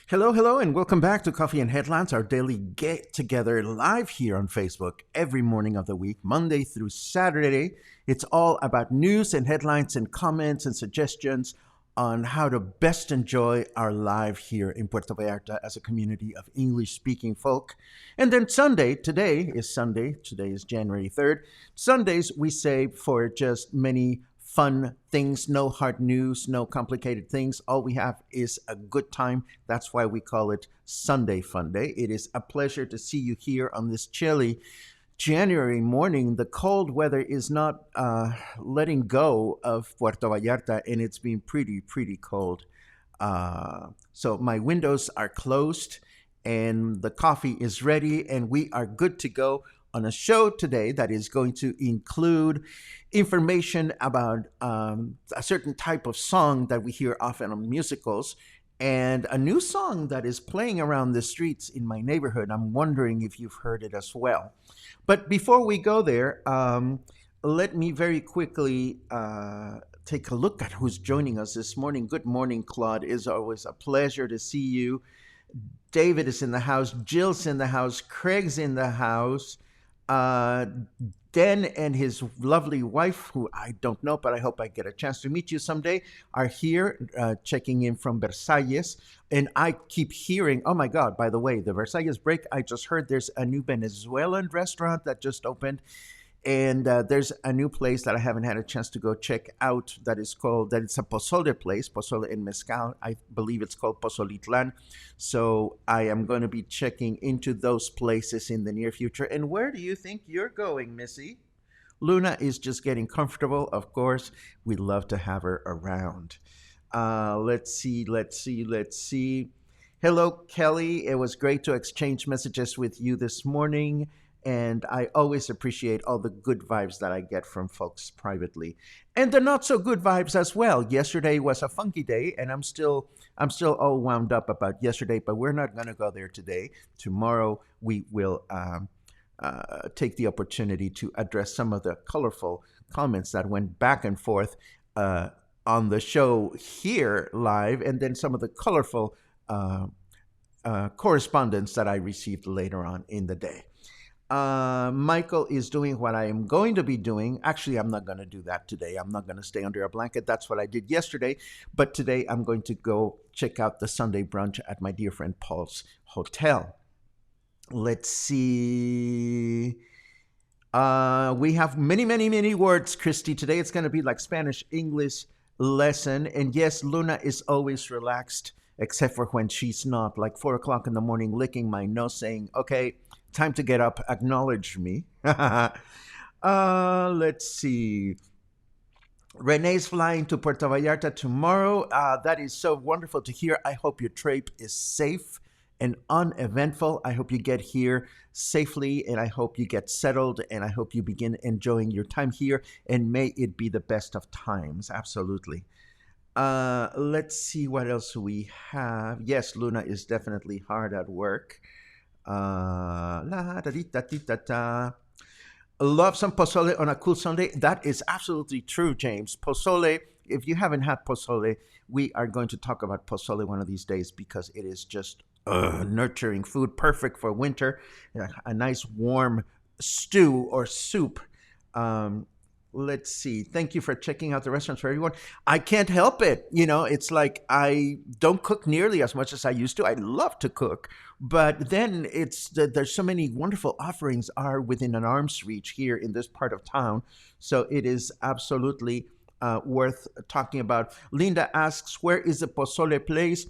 Hello, hello, and welcome back to Coffee and Headlines, our daily get together live here on Facebook every morning of the week, Monday through Saturday. It's all about news and headlines and comments and suggestions on how to best enjoy our life here in Puerto Vallarta as a community of English speaking folk. And then Sunday, today is January 3rd. Sundays we save for just many fun things, no hard news, no complicated things. All we have is a good time. That's why we call it Sunday Fun Day. It is a pleasure to see you here on this chilly January morning. The cold weather is not letting go of Puerto Vallarta, and it's been pretty cold. So my windows are closed and the coffee is ready, and we are good to go on a show today that is going to include information about a certain type of song that we hear often on musicals, and a new song that is playing around the streets in my neighborhood. I'm wondering if you've heard it as well. But before we go there, let me very quickly take a look at who's joining us this morning. Good morning, Claude. It's always a pleasure to see you. David is in the house. Jill's in the house. Craig's in the house. Dan and his lovely wife, who I don't know, but I hope I get a chance to meet you someday, are here checking in from Versalles. And I keep hearing, oh my God, by the way, the Versalles break, I just heard there's a new Venezuelan restaurant that just opened. And there's a new place that I haven't had a chance to go check out that it's a pozole place, pozole en mezcal. I believe it's called Pozolitlan. So I am going to be checking into those places in the near future. And where do you think you're going, Missy? Luna is just getting comfortable. Of course, we'd love to have her around. Let's see. Hello, Kelly. It was great to exchange messages with you this morning. And I always appreciate all the good vibes that I get from folks privately, and the not so good vibes as well. Yesterday was a funky day, and I'm still all wound up about yesterday. But we're not going to go there today. Tomorrow we will take the opportunity to address some of the colorful comments that went back and forth on the show here live, and then some of the colorful correspondence that I received later on in the day. Michael is doing what I am going to be doing. Actually, I'm not going to do that today. I'm not going to stay under a blanket. That's what I did yesterday. But today I'm going to go check out the Sunday brunch at my dear friend Paul's hotel. Let's see. We have many words, Christy. Today it's going to be like Spanish-English lesson. And yes, Luna is always relaxed, except for when she's not, like 4 o'clock in the morning, licking my nose saying, okay, time to get up, acknowledge me. Let's see. Renee's flying to Puerto Vallarta tomorrow. That is so wonderful to hear. I hope your trip is safe and uneventful. I hope you get here safely, and I hope you get settled, and I hope you begin enjoying your time here, and may it be the best of times. Absolutely. Let's see what else we have. Yes, Luna is definitely hard at work. Love some pozole on a cool Sunday. That is absolutely true, James. Pozole, if you haven't had pozole, we are going to talk about pozole one of these days, because it is just nurturing food, perfect for winter. A nice warm stew or soup. Um, let's see. Thank you for checking out the restaurants for everyone. I can't help it. It's like I don't cook nearly as much as I used to. I love to cook, but then there's so many wonderful offerings are within an arm's reach here in this part of town. So it is absolutely worth talking about. Linda asks, where is the Pozole place?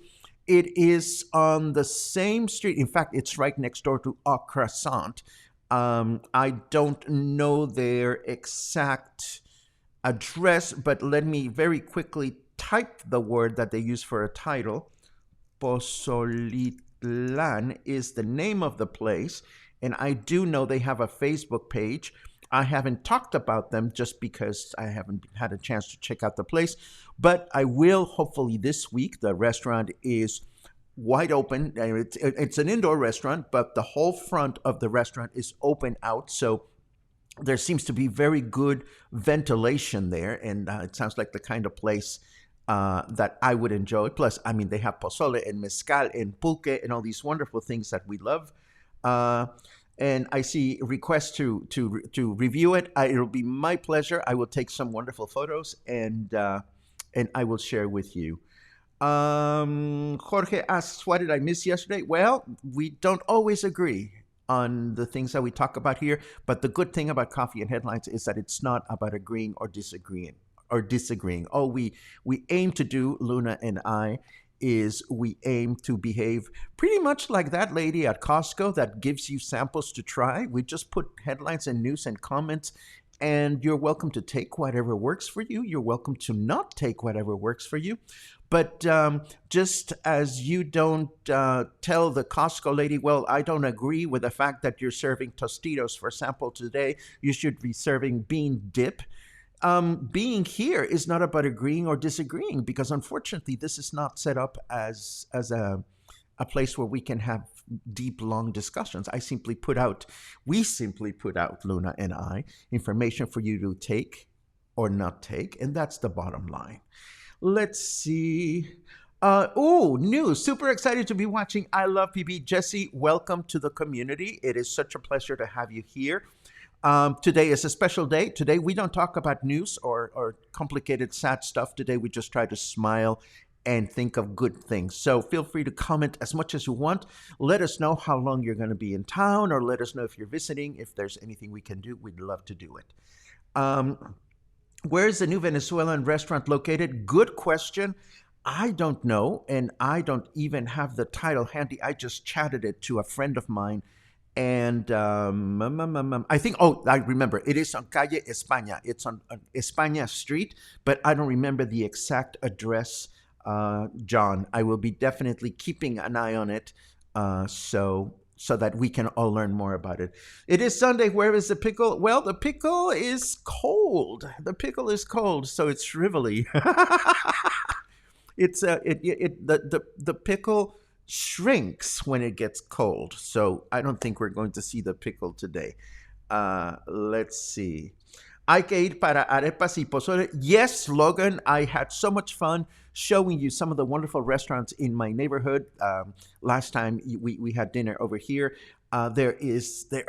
It is on the same street. In fact, it's right next door to Au Croissant. I don't know their exact address, but let me very quickly type the word that they use for a title. Pozolitlan is the name of the place, and I do know they have a Facebook page. I haven't talked about them just because I haven't had a chance to check out the place, but I will hopefully this week. The restaurant is wide open. It's an indoor restaurant, but the whole front of the restaurant is open out. So there seems to be very good ventilation there. And it sounds like the kind of place that I would enjoy. Plus, I mean, they have pozole and mezcal and pulque and all these wonderful things that we love. And I see requests to review it. It'll be my pleasure. I will take some wonderful photos and I will share with you. Jorge asks, what did I miss yesterday? Well, we don't always agree on the things that we talk about here, but the good thing about Coffee and Headlines is that it's not about agreeing or disagreeing. All we aim to do, Luna and I, is we aim to behave pretty much like that lady at Costco that gives you samples to try. We just put headlines and news and comments, and you're welcome to take whatever works for you. You're welcome to not take whatever works for you. But just as you don't tell the Costco lady, well, I don't agree with the fact that you're serving Tostitos for sample today, you should be serving bean dip. Being here is not about agreeing or disagreeing, because unfortunately this is not set up as a place where we can have deep, long discussions. We simply put out, Luna and I, information for you to take or not take, and that's the bottom line. Let's see. News. Super excited to be watching I Love PB. Jesse, welcome to the community. It is such a pleasure to have you here. Today is a special day. Today we don't talk about news or complicated, sad stuff. Today we just try to smile and think of good things. So feel free to comment as much as you want. Let us know how long you're going to be in town, or let us know if you're visiting. If there's anything we can do, we'd love to do it. Where is the new Venezuelan restaurant located? Good question. I don't know, and I don't even have the title handy. I just chatted it to a friend of mine, and I think, I remember. It is on Calle España. It's on España Street, but I don't remember the exact address, John. I will be definitely keeping an eye on it, so that we can all learn more about it. It is Sunday. Where is the pickle? Well, the pickle is cold. So it's shrivelly. The pickle shrinks when it gets cold. So I don't think we're going to see the pickle today. Let's see. Hay que ir para arepas y pozole. Yes, Logan, I had so much fun showing you some of the wonderful restaurants in my neighborhood. Last time we had dinner over here. There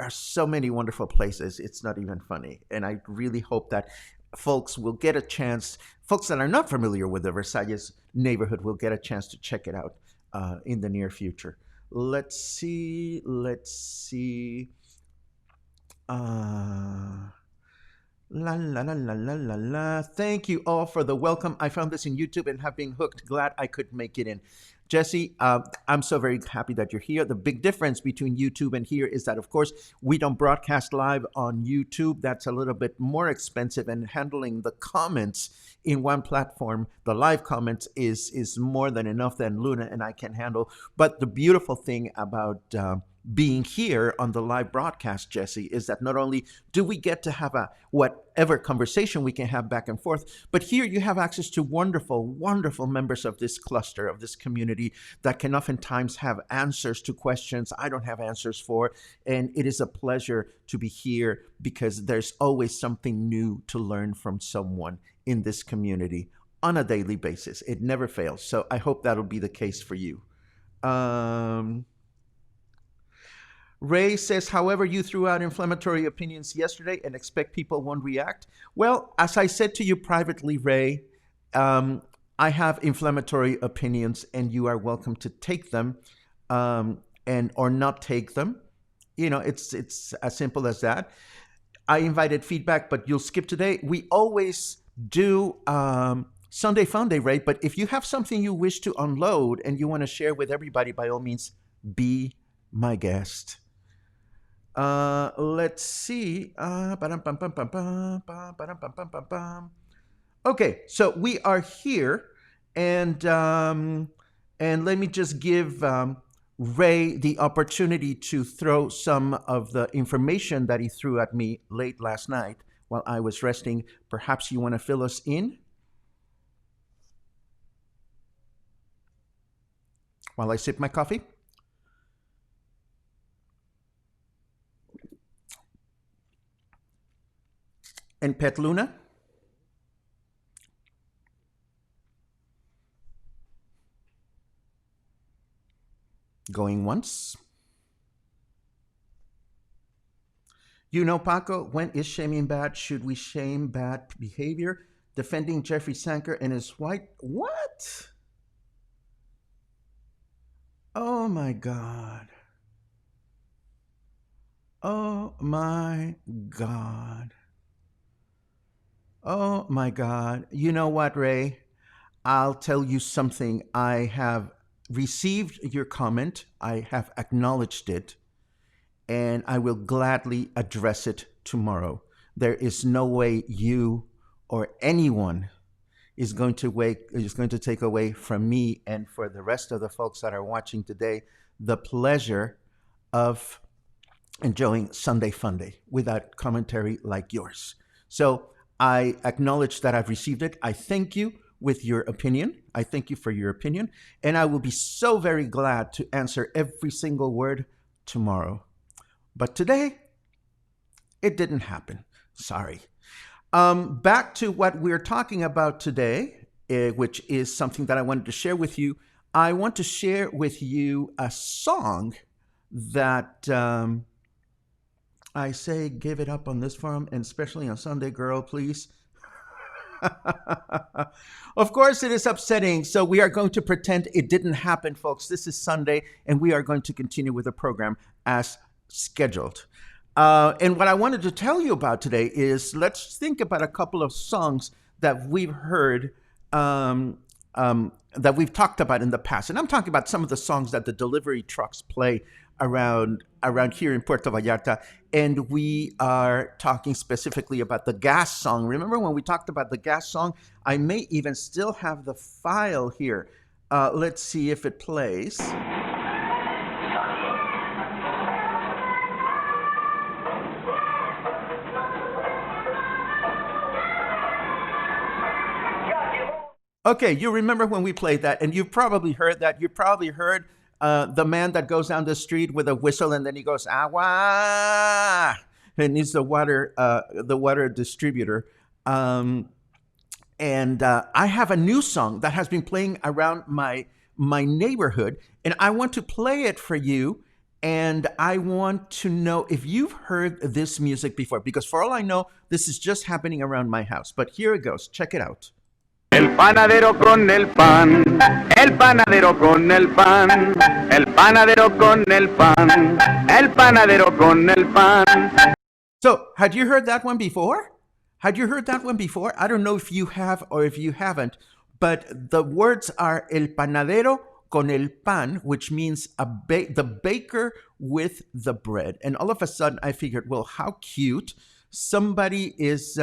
are so many wonderful places. It's not even funny. And I really hope that folks will get a chance, folks that are not familiar with the Versailles neighborhood will get a chance to check it out in the near future. Let's see. La la la la la la la. Thank you all for the welcome. I found this in YouTube and have been hooked. Glad I could make it in. Jesse, I'm so very happy that you're here. The big difference between YouTube and here is that, of course, we don't broadcast live on YouTube. That's a little bit more expensive, and handling the comments in one platform, the live comments, is more than enough than Luna and I can handle. But the beautiful thing about being here on the live broadcast, Jesse, is that not only do we get to have a whatever conversation we can have back and forth, but here you have access to wonderful, wonderful members of this cluster, of this community, that can oftentimes have answers to questions I don't have answers for. And it is a pleasure to be here because there's always something new to learn from someone in this community on a daily basis. It never fails. So I hope that'll be the case for you. Ray says, however, you threw out inflammatory opinions yesterday and expect people won't react. Well, as I said to you privately, Ray, I have inflammatory opinions, and you are welcome to take them, and or not take them. It's as simple as that. I invited feedback, but you'll skip today. We always do Sunday Fun Day, Ray. But if you have something you wish to unload and you want to share with everybody, by all means, be my guest. Let's see. Okay, so we are here, and let me just give Ray the opportunity to throw some of the information that he threw at me late last night while I was resting. Perhaps you want to fill us in while I sip my coffee? And Pet Luna? Going once. Paco, when is shaming bad? Should we shame bad behavior? Defending Jeffrey Sanker and his white... What? Oh my God. Oh my God. Oh my God. You know what, Ray? I'll tell you something. I have received your comment. I have acknowledged it, and I will gladly address it tomorrow. There is no way you or anyone is going to take away from me and for the rest of the folks that are watching today the pleasure of enjoying Sunday Fun Day without commentary like yours. So I acknowledge that I've received it. I thank you with your opinion. I thank you for your opinion. And I will be so very glad to answer every single word tomorrow. But today, it didn't happen. Sorry. Back to what we're talking about today, which is something that I wanted to share with you. I want to share with you a song that I say give it up on this forum, and especially on Sunday, girl, please. Of course, it is upsetting. So we are going to pretend it didn't happen, folks. This is Sunday, and we are going to continue with the program as scheduled. And what I wanted to tell you about today is let's think about a couple of songs that we've heard, that we've talked about in the past. And I'm talking about some of the songs that the delivery trucks play around here in Puerto Vallarta. And we are talking specifically about the gas song. Remember when we talked about the gas song? I may even still have the file here. Let's see if it plays. Okay, you remember when we played that, and you've probably heard that. You probably heard the man that goes down the street with a whistle, and then he goes, "Agua," and he's the water distributor. And I have a new song that has been playing around my neighborhood, and I want to play it for you. And I want to know if you've heard this music before, because for all I know, this is just happening around my house. But here it goes. Check it out. El panadero con el pan, el panadero con el pan, el panadero con el pan, el panadero con el pan. So, had you heard that one before? Had you heard that one before? I don't know if you have or if you haven't, but the words are el panadero con el pan, which means the baker with the bread. And all of a sudden, I figured, well, how cute! Somebody is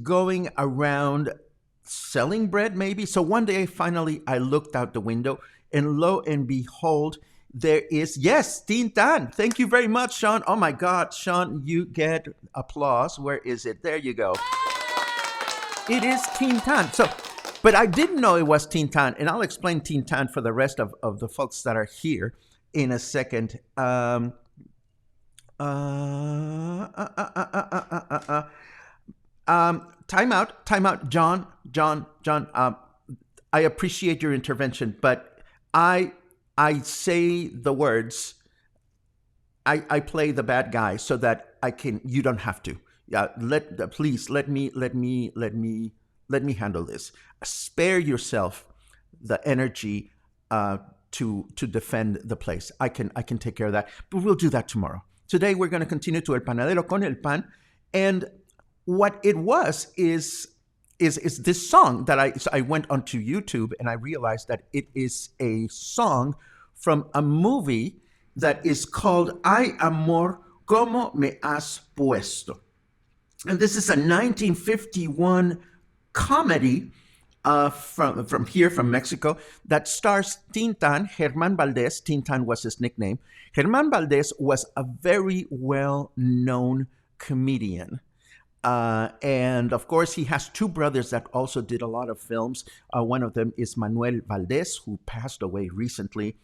going around selling bread, maybe. So one day, finally, I looked out the window, and lo and behold, there is, yes, Tin-Tán. Thank you very much, Sean. Oh my God, Sean, you get applause. Where is it? There you go. It is Tin-Tán. So, but I didn't know it was Tin-Tán, and I'll explain Tin-Tán for the rest of the folks that are here in a second. Time out, John. I appreciate your intervention, but I say the words I play the bad guy so that you don't have to. Yeah, please let me handle this. Spare yourself the energy to defend the place. I can take care of that, but we'll do that tomorrow. Today we're going to continue to El Panadero con el Pan, and what it was is this song that I went onto YouTube and I realized that it is a song from a movie that is called Ay Amor, Como Me Has Puesto. And this is a 1951 comedy from Mexico that stars Tin-Tán, German Valdez. Tin-Tán was his nickname. German Valdez was a very well-known comedian. And of course, he has two brothers that also did a lot of films. One of them is Manuel Valdez, who passed away recently.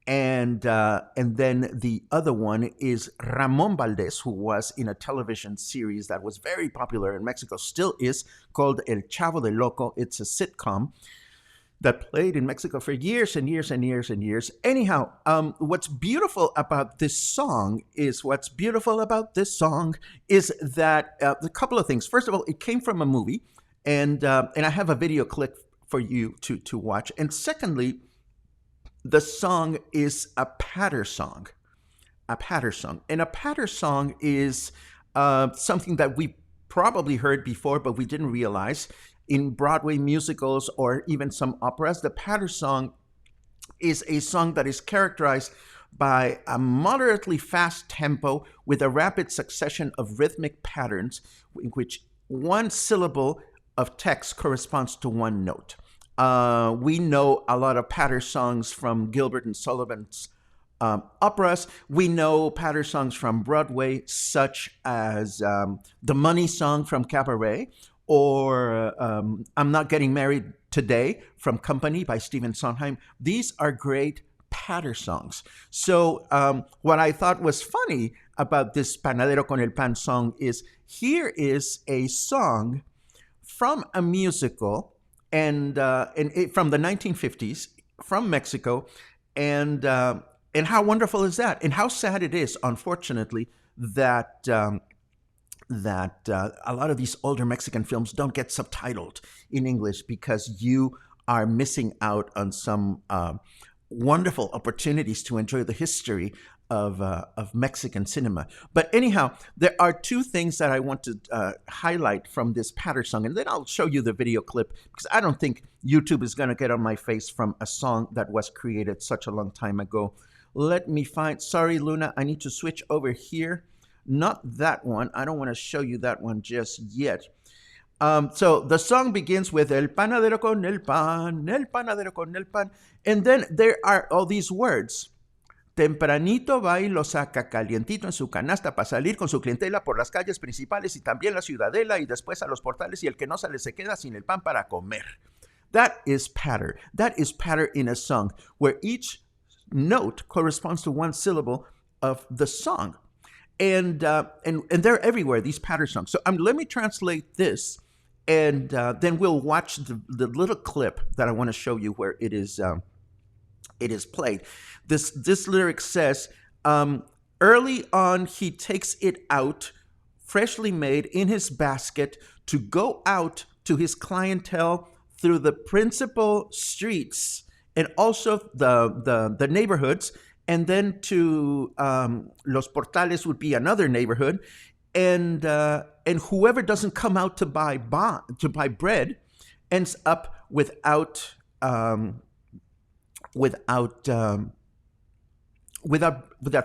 And then the other one is Ramon Valdez, who was in a television series that was very popular in Mexico, still is, called El Chavo del Loco. It's a sitcom that played in Mexico for years and years and years and years. Anyhow, what's beautiful about this song is that a couple of things. First of all, it came from a movie, and I have a video clip for you to watch. And secondly, the song is a patter song. And a patter song is something that we probably heard before, but we didn't realize. In Broadway musicals or even some operas, the patter song is a song that is characterized by a moderately fast tempo with a rapid succession of rhythmic patterns in which one syllable of text corresponds to one note. We know a lot of patter songs from Gilbert and Sullivan's operas. We know patter songs from Broadway, such as the Money Song from Cabaret, or I'm Not Getting Married Today from Company by Sondheim. These are great patter songs. So what I thought was funny about this Panadero con el Pan song is here is a song from a musical and from the 1950s from Mexico, and how wonderful is that? And how sad it is, unfortunately, that a lot of these older Mexican films don't get subtitled in English, because you are missing out on some wonderful opportunities to enjoy the history of Mexican cinema. But anyhow, there are two things that I want to highlight from this patter song, and then I'll show you the video clip, because I don't think YouTube is going to get on my face from a song that was created such a long time ago. Let me find, sorry Luna, I need to switch over here. Not that one. I don't want to show you that one just yet. So the song begins with El panadero con el pan, el panadero con el pan. And then there are all these words. Tempranito va y lo saca calientito en su canasta para salir con su clientela por las calles principales y también la ciudadela y después a los portales, y el que no sale se queda sin el pan para comer. That is patter. That is patter in a song where each note corresponds to one syllable of the song. And they're everywhere, these patter songs. So let me translate this, and then we'll watch the little clip that I want to show you where it is played. This lyric says, early on he takes it out, freshly made in his basket, to go out to his clientele through the principal streets and also the neighborhoods. And then to Los Portales would be another neighborhood, and whoever doesn't come out to buy bread ends up without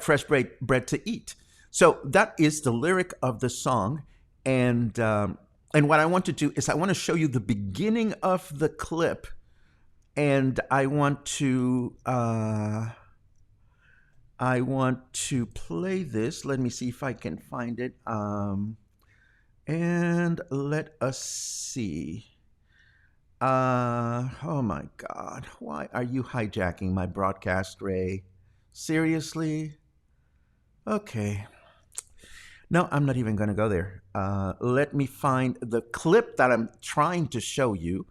fresh bread to eat. So that is the lyric of the song, and what I want to do is I want to show you the beginning of the clip, and I want to play this. Let me see if I can find it. And let us see. Oh my God. Why are you hijacking my broadcast, Ray? Seriously? Okay. No, I'm not even going to go there. Let me find the clip that I'm trying to show you.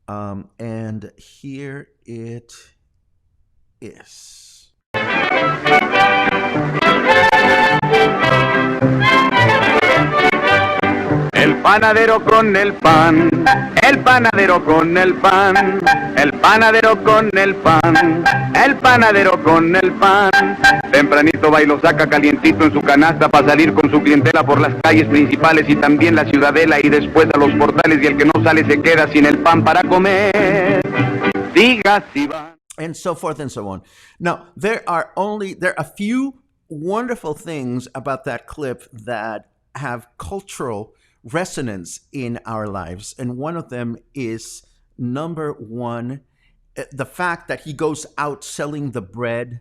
And here it is. panadero con el pan, el panadero con el pan, el panadero con el pan, el panadero con el pan. Tempranito va y lo saca calientito en su canasta para salir con su clientela por las calles principales y también la ciudadela y después a los portales, y el que no sale se queda sin el pan para comer. Diga si va. And so forth and so on. Now, there are a few wonderful things about that clip that have cultural resonance in our lives. And one of them is, number one, the fact that he goes out selling the bread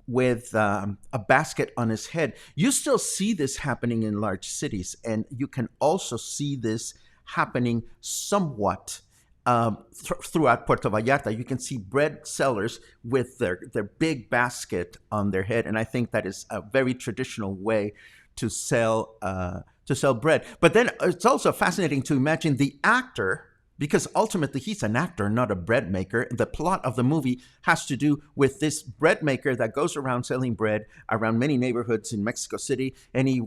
with a basket on his head. You still see this happening in large cities, and you can also see this happening somewhat throughout Puerto Vallarta. You can see bread sellers with their big basket on their head, and I think that is a very traditional way to sell bread. But then it's also fascinating to imagine the actor, because ultimately he's an actor, not a bread maker. The plot of the movie has to do with this bread maker that goes around selling bread around many neighborhoods in Mexico City, and he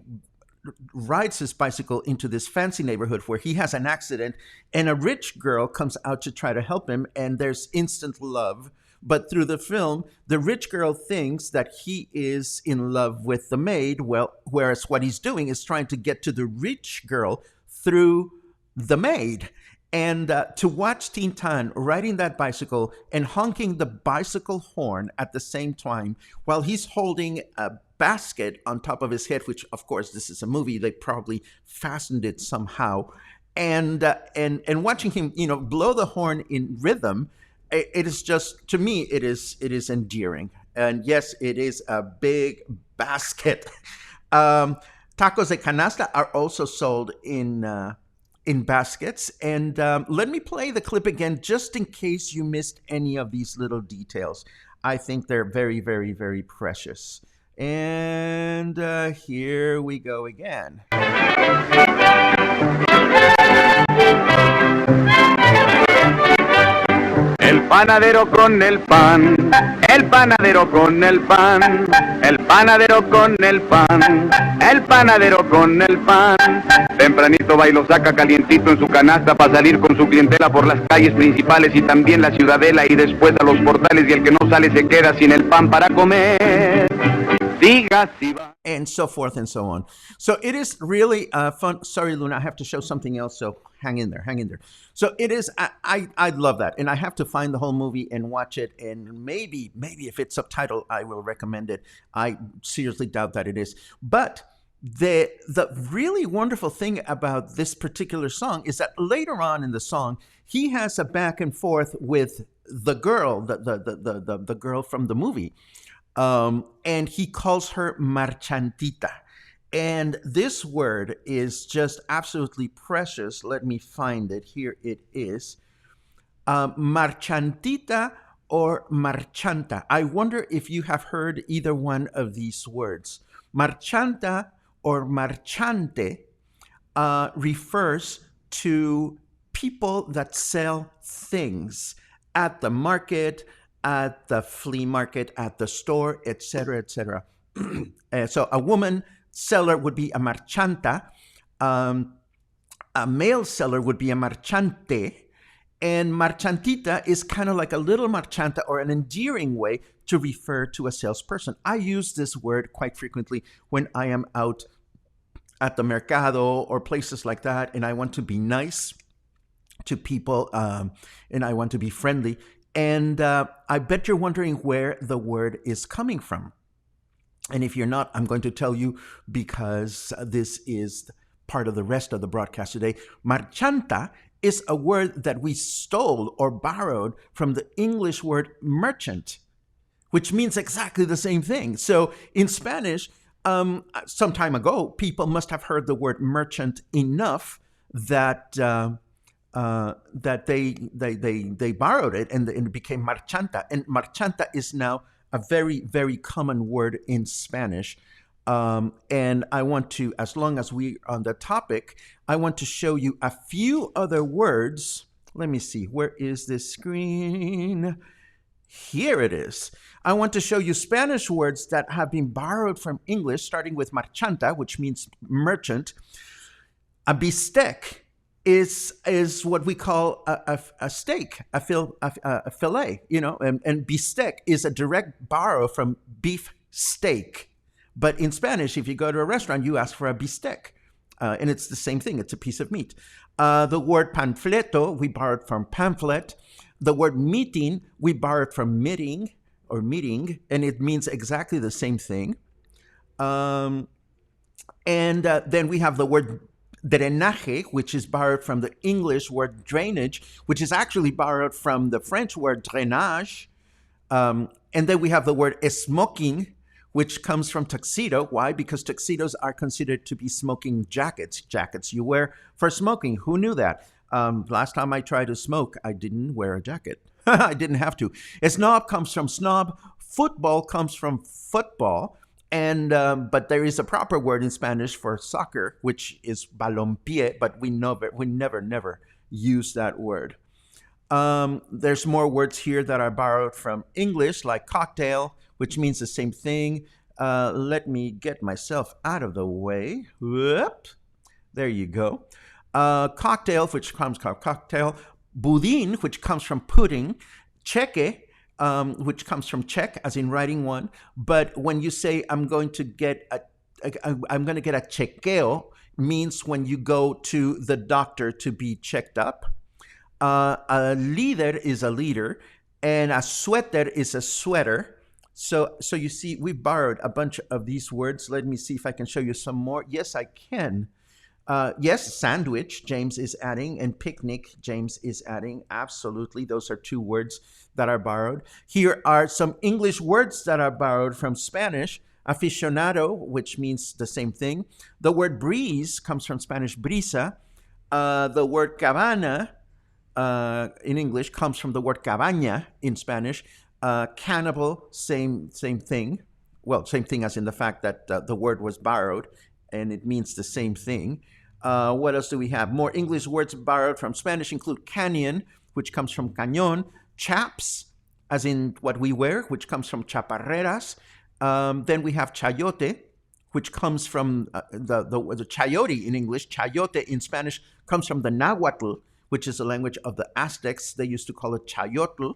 rides his bicycle into this fancy neighborhood where he has an accident, and a rich girl comes out to try to help him, and there's instant love. But through the film, the rich girl thinks that he is in love with the maid, whereas what he's doing is trying to get to the rich girl through the maid. And to watch Tin-Tán riding that bicycle and honking the bicycle horn at the same time while he's holding a basket on top of his head, which, of course, this is a movie, they probably fastened it somehow, and watching him, blow the horn in rhythm, it is just, to me, it is endearing. And yes, it is a big basket. Tacos de canasta are also sold in baskets. And let me play the clip again, just in case you missed any of these little details. I think they're very, very, very precious. And here we go again. El panadero con el pan, el panadero con el pan, el panadero con el pan, el panadero con el pan. Tempranito va y lo saca calientito en su canasta para salir con su clientela por las calles principales y también la ciudadela y después a los portales, y el que no sale se queda sin el pan para comer. Diga si va. And so forth and so on. So it is really fun. Sorry, Luna, I have to show something else, so hang in there. So it is, I love that. And I have to find the whole movie and watch it. And maybe if it's subtitled, I will recommend it. I seriously doubt that it is. But the really wonderful thing about this particular song is that later on in the song, he has a back and forth with the girl, the girl from the movie. And he calls her marchantita. And this word is just absolutely precious. Let me find it. Here it is. Marchantita or marchanta. I wonder if you have heard either one of these words. Marchanta or marchante refers to people that sell things at the market, at the flea market, at the store, etc., etc. So a woman seller would be a marchanta. A male seller would be a marchante. And marchantita is kind of like a little marchanta, or an endearing way to refer to a salesperson. I use this word quite frequently when I am out at the mercado or places like that, and I want to be nice to people, and I want to be friendly. And I bet you're wondering where the word is coming from. And if you're not, I'm going to tell you, because this is part of the rest of the broadcast today. Marchanta is a word that we stole or borrowed from the English word merchant, which means exactly the same thing. So in Spanish, some time ago, people must have heard the word merchant enough that that they borrowed it, and it became marchanta. And marchanta is now a very, very common word in Spanish. And I want to, as long as we're on the topic, I want to show you a few other words. Let me see, where is this screen? Here it is. I want to show you Spanish words that have been borrowed from English, starting with marchanta, which means merchant. A bistec is what we call a steak, a fillet, and bistec is a direct borrow from beef steak. But in Spanish, if you go to a restaurant, you ask for a bistec, and it's the same thing. It's a piece of meat. The word panfleto we borrowed from pamphlet. The word meeting we borrowed from meeting or meeting, and it means exactly the same thing. And then we have the word drenaje, which is borrowed from the English word drainage, which is actually borrowed from the French word drainage. And then we have the word smoking, which comes from tuxedo. Why? Because tuxedos are considered to be smoking jackets you wear for smoking. Who knew that? Last time I tried to smoke, I didn't wear a jacket. I didn't have to. Snob comes from snob. Football comes from football. And but there is a proper word in Spanish for soccer, which is balompié, but we never use that word. There's more words here that are borrowed from English, like cocktail, which means the same thing. Let me get myself out of the way. Whoop. There you go. Cocktail, which comes from cocktail. Budín, which comes from pudding. Cheque, which comes from check, as in writing one. But when you say I'm going to get a chequeo, means when you go to the doctor to be checked up. A líder is a leader, and a suéter is a sweater. So you see, we borrowed a bunch of these words. Let me see if I can show you some more. Yes, I can. Yes, sandwich, James is adding, and picnic, James is adding. Absolutely, those are two words that are borrowed. Here are some English words that are borrowed from Spanish. Aficionado, which means the same thing. The word breeze comes from Spanish brisa. The word cabana in English comes from the word cabaña in Spanish. Cannibal, same thing. Well, same thing as in the fact that the word was borrowed and it means the same thing. What else do we have? More English words borrowed from Spanish include canyon, which comes from cañón. Chaps, as in what we wear, which comes from chaparreras. Then we have chayote, which comes from the chayote in English. Chayote in Spanish comes from the Nahuatl, which is the language of the Aztecs. They used to call it chayotl.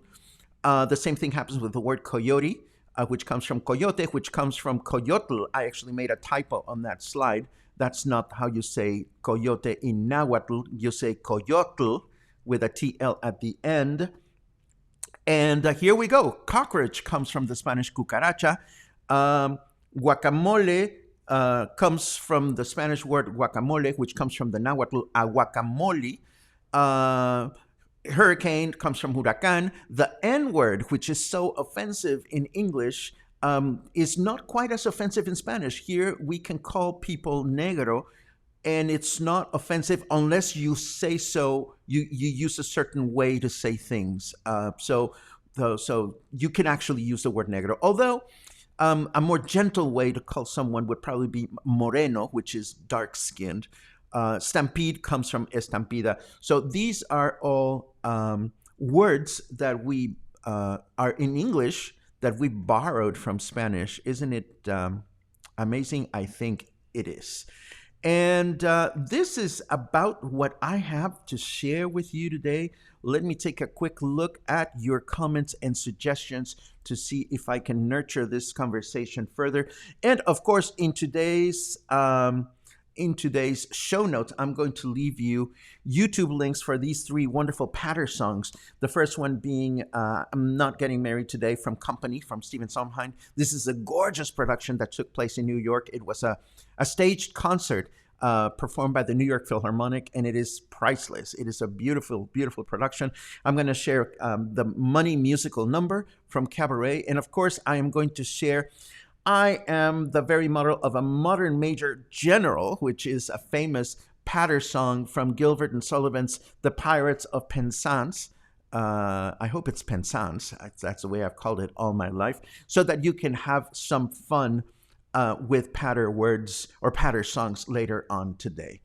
The same thing happens with the word coyote, which comes from coyote, which comes from coyotl. I actually made a typo on that slide. That's not how you say coyote in Nahuatl. You say coyotl with a TL at the end. And here we go. Cockroach comes from the Spanish cucaracha. Guacamole comes from the Spanish word guacamole, which comes from the Nahuatl aguacamole. Hurricane comes from huracán. The N word, which is so offensive in English, is not quite as offensive in Spanish. Here we can call people negro, and it's not offensive unless you say so. You use a certain way to say things. So you can actually use the word negro. Although a more gentle way to call someone would probably be moreno, which is dark-skinned. Stampede comes from estampida. So these are all words that we are in English that we borrowed from Spanish. Isn't it amazing? I think it is. And this is about what I have to share with you today. Let me take a quick look at your comments and suggestions to see if I can nurture this conversation further. And of course, in today's show notes, I'm going to leave you YouTube links for these three wonderful patter songs. The first one being I'm Not Getting Married Today from Company, from Stephen Sondheim. This is a gorgeous production that took place in New York. It was a staged concert performed by the New York Philharmonic, and it is priceless. It is a beautiful, beautiful production. I'm going to share the Money musical number from Cabaret, and of course, I am going to share I Am the Very Model of a Modern Major General, which is a famous patter song from Gilbert and Sullivan's The Pirates of Penzance. I hope it's Penzance. That's the way I've called it all my life, so that you can have some fun with patter words or patter songs later on today.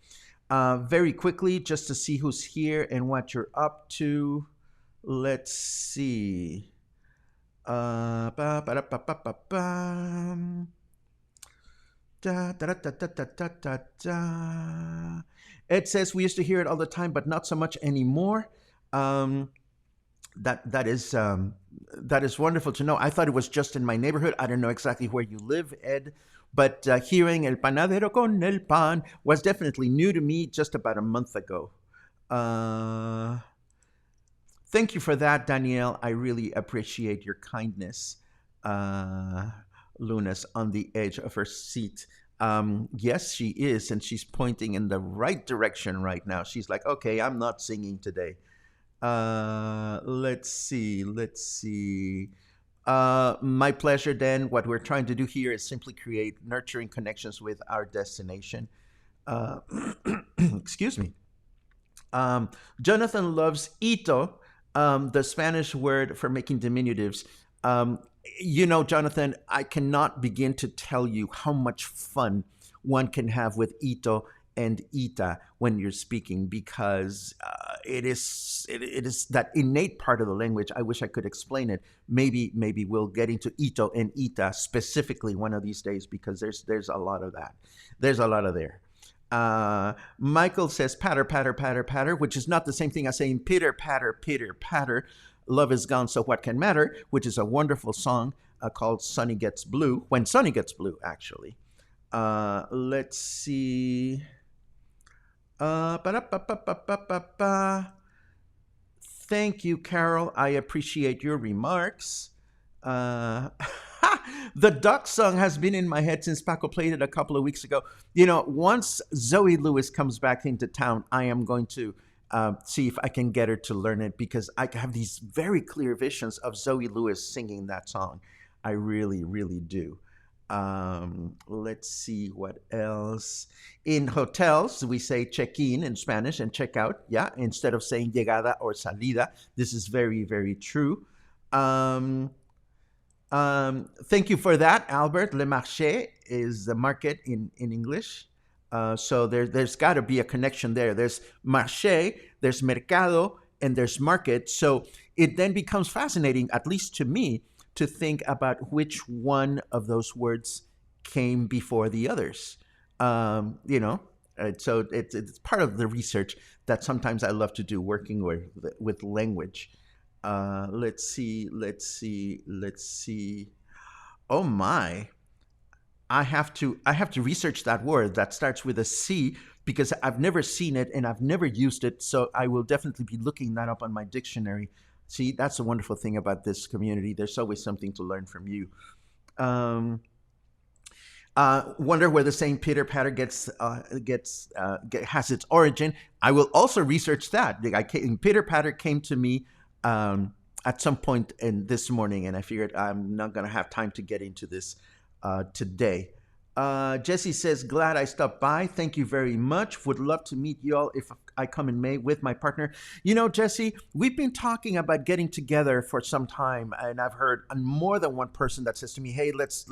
Very quickly, just to see who's here and what you're up to. Let's see. And Ed says we used to hear it all the time, but not so much anymore. Um, that is wonderful to know. I thought it was just in my neighborhood. I don't know exactly where you live, Ed, but hearing El Panadero con el Pan was definitely new to me just about a month ago. Uh, Thank you for that, Danielle. I really appreciate your kindness. Uh, Luna's on the edge of her seat. Yes, she is, and she's pointing in the right direction right now. She's like, okay, I'm not singing today. Let's see. Let's see. My pleasure, then. What we're trying to do here is simply create nurturing connections with our destination. Uh, excuse me. Jonathan loves ito, the Spanish word for making diminutives. Um, Jonathan, I cannot begin to tell you how much fun one can have with ito and ita when you're speaking because it is that innate part of the language. I wish I could explain it. Maybe we'll get into ito and ita specifically one of these days because there's a lot of that. There's a lot of there. Michael says patter, patter, patter, patter, which is not the same thing as saying pitter, patter, pitter, patter. Love is gone, so what can matter, which is a wonderful song called Sunny Gets Blue, when Sunny Gets Blue, actually. Let's see. Ba-da-ba-ba-ba-ba-ba. Thank you, Carol. I appreciate your remarks. Uh, the duck song has been in my head since Paco played it a couple of weeks ago. Once Zoe Lewis comes back into town, I am going to see if I can get her to learn it because I have these very clear visions of Zoe Lewis singing that song. I really, really do. Let's see what else. In hotels, we say check in Spanish and check out, yeah, instead of saying llegada or salida. This is very, very true. Um, thank you for that, Albert. Le marché is the market in English. So there's got to be a connection there. There's marché, there's mercado, and there's market. So it then becomes fascinating, at least to me, to think about which one of those words came before the others. So it's part of the research that sometimes I love to do, working with language. Let's see, let's see, let's see. Oh my. I have to research that word that starts with a C because I've never seen it and I've never used it. So I will definitely be looking that up on my dictionary. See, that's the wonderful thing about this community. There's always something to learn from you. Um, Wonder where the saying "pitter patter" has its origin. I will also research that. Pitter patter came to me at some point in this morning, and I figured I'm not going to have time to get into this today. Jesse says, glad I stopped by. Thank you very much. Would love to meet y'all if I come in May with my partner. Jesse, we've been talking about getting together for some time, and I've heard more than one person that says to me, "Hey, let's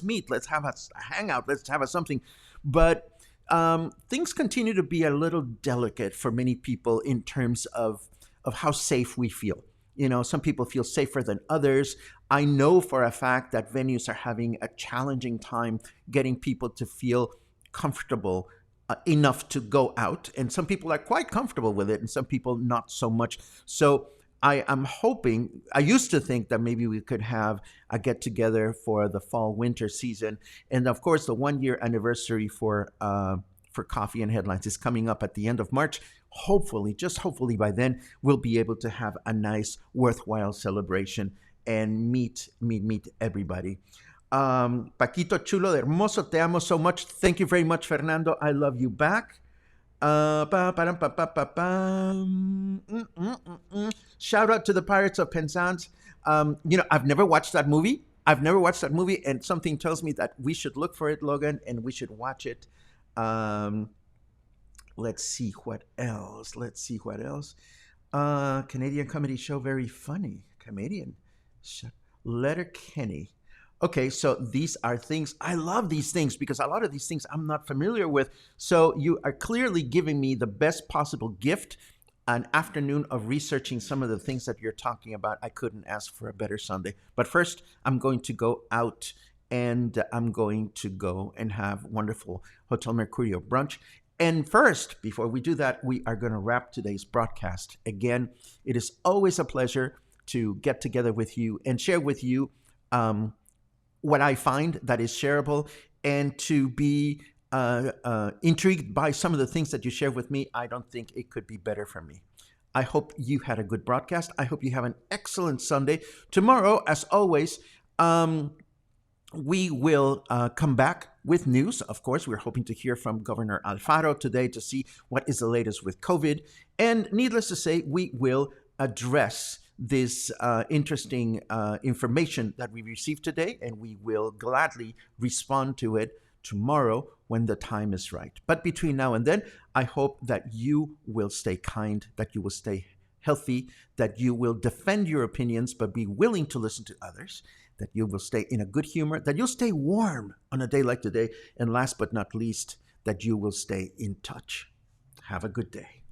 meet. Let's have a hangout. Let's have a something." But things continue to be a little delicate for many people in terms of how safe we feel. Some people feel safer than others. I know for a fact that venues are having a challenging time getting people to feel comfortable enough to go out. And some people are quite comfortable with it, and some people not so much. So I am hoping, I used to think that maybe we could have a get together for the fall winter season. And of course, the 1 year anniversary for Coffee and Headlines is coming up at the end of March. Hopefully, just hopefully by then, we'll be able to have a nice, worthwhile celebration and meet everybody. Paquito Chulo de Hermoso, te amo so much. Thank you very much, Fernando. I love you back. Shout out to the Pirates of Penzance. I've never watched that movie. And something tells me that we should look for it, Logan, and we should watch it. Let's see what else. Canadian comedy show, very funny. Canadian show. Letterkenny. Okay, so these are things. I love these things because a lot of these things I'm not familiar with. So you are clearly giving me the best possible gift, an afternoon of researching some of the things that you're talking about. I couldn't ask for a better Sunday. But first, I'm going to go out and I'm going to go and have wonderful Hotel Mercurio brunch. And first, before we do that, we are going to wrap today's broadcast. Again, it is always a pleasure to get together with you and share with you what I find that is shareable, and to be intrigued by some of the things that you share with me. I don't think it could be better for me. I hope you had a good broadcast. I hope you have an excellent Sunday. Tomorrow, as always, we will come back with news. Of course, we're hoping to hear from Governor Alfaro today to see what is the latest with COVID. And needless to say, we will address this interesting information that we received today, and we will gladly respond to it tomorrow when the time is right. But between now and then, I hope that you will stay kind, that you will stay healthy, that you will defend your opinions but be willing to listen to others, that you will stay in a good humor, that you'll stay warm on a day like today, and last but not least, that you will stay in touch. Have a good day.